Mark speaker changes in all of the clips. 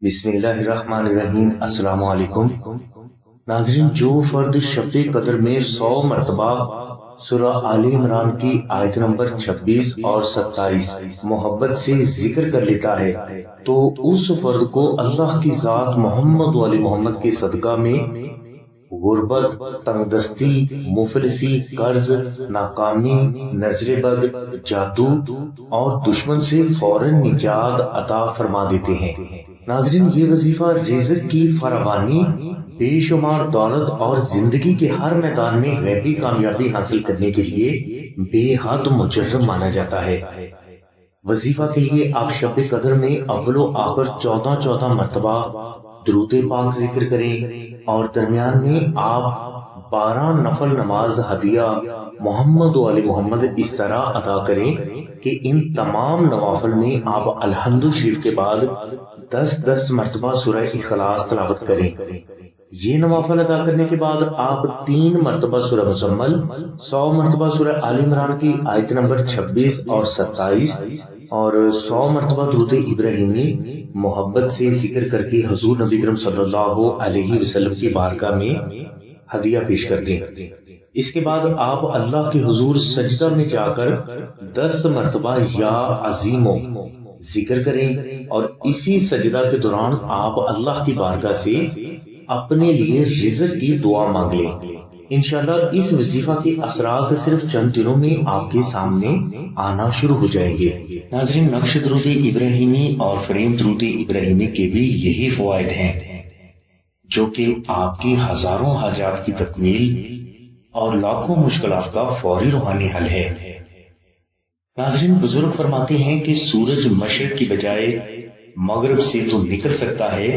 Speaker 1: بسم اللہ الرحمن الرحیم۔ السلام علیکم ناظرین، جو فرد شب قدر میں 100 مرتبہ سورہ آل عمران کی آیت نمبر 26 اور 27 محبت سے ذکر کر لیتا ہے تو اس فرد کو اللہ کی ذات محمد و علی محمد کے صدقہ میں غربت، تنگ دستی، مفلسی، قرض، ناکامی، نظر بد، جادو اور دشمن سے فوراً نجات عطا فرما دیتے ہیں۔ ناظرین، یہ وظیفہ رزق کی فراوانی، بے شمار دولت اور زندگی کے ہر میدان میں غیبی کامیابی حاصل کرنے کے لیے بے حد مجرب مانا جاتا ہے۔ وظیفہ کے لیے آپ شب قدر میں اول و آخر 14 مرتبہ درود پاک ذکر کریں اور درمیان میں آپ 12 نفل نماز ہدیہ محمد و علی محمد اس طرح ادا کریں کہ ان تمام نوافل میں آپ الحمد شریف کے بعد 10 مرتبہ سورہ اخلاص تلاوت کریں۔ یہ نوافل ادا کرنے کے بعد آپ 3 مرتبہ سورہ مزمل، 100 مرتبہ سورہ آل عمران کی آیت نمبر 26 اور 27 اور 100 مرتبہ درود ابراہیمی محبت سے ذکر کر کے حضور نبی کرم صلی اللہ علیہ وسلم کی بارگاہ میں ہدیہ پیش کر دیں۔ اس کے بعد آپ اللہ کے حضور سجدہ میں جا کر 10 مرتبہ یا عظیمو ذکر کریں اور اسی سجدہ کے دوران آپ اللہ کی بارگاہ سے اپنے لیے رزق کی دعا مانگ لیں۔ انشاءاللہ اس وظیفہ کے اثرات صرف چند دنوں میں آپ کے سامنے آنا شروع ہو جائیں گے۔ ناظرین، نقش درود ابراہیمی اور فریم درود ابراہیمی کے بھی یہی فوائد ہیں جو کہ آپ کی ہزاروں حاجات کی تکمیل اور لاکھوں مشکلات کا فوری روحانی حل ہے۔ ناظرین، بزرگ فرماتے ہیں کہ سورج مشرق کی بجائے مغرب سے تو نکل سکتا ہے،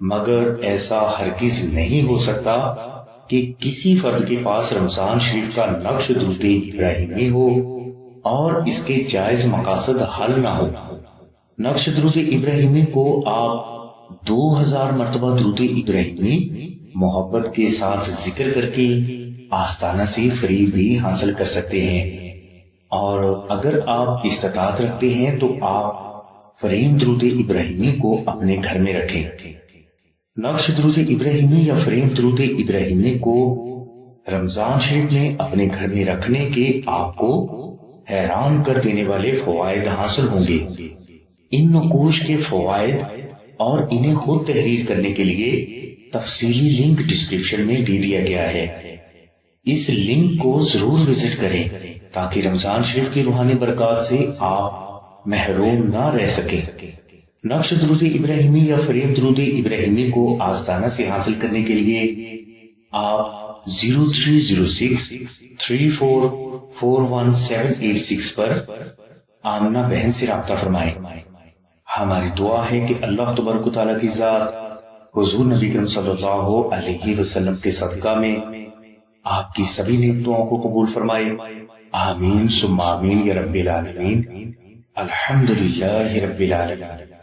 Speaker 1: مگر ایسا ہرگز نہیں ہو سکتا کہ کسی فرد کے پاس رمضان شریف کا نقش درود ابراہیمی ہو اور اس کے جائز مقاصد حل نہ ہو۔ نقش درود ابراہیمی کو آپ 2000 مرتبہ درود ابراہیمی محبت کے ساتھ ذکر کر کے آستانہ سے فری بھی حاصل کر سکتے ہیں، اور اگر آپ استطاعت رکھتے ہیں تو آپ فریم درود ابراہیمی کو اپنے گھر میں رکھیں۔ نقش درود ابراہیمی یا فریم درود ابراہیمی کو رمضان شریف میں اپنے گھر میں رکھنے کے آپ کو حیران کر دینے والے فوائد حاصل ہوں گے۔ ان نقوش کے فوائد اور انہیں خود تحریر کرنے کے لیے تفصیلی لنک ڈسکرپشن میں دے دیا گیا ہے، اس لنک کو ضرور وزٹ کریں تاکہ رمضان شریف کی روحانی برکات سے آپ محروم نہ رہ سکیں۔ نقش درود ابراہیمی یا فریم درود ابراہیمی کو آستانہ سے حاصل کرنے کے لیے آپ 0306344176 پر آمنہ بہن سے رابطہ فرمائیں۔ ہماری دعا ہے کہ اللہ تبارک و تعالیٰ کی ذات حضور نبی کرم صلی اللہ علیہ وسلم کے صدقہ میں آپ کی سبھی نیک دعاؤں کو قبول فرمائے۔ آمین ثم آمین یا رب العالمین۔ الحمدللہ رب العالمین۔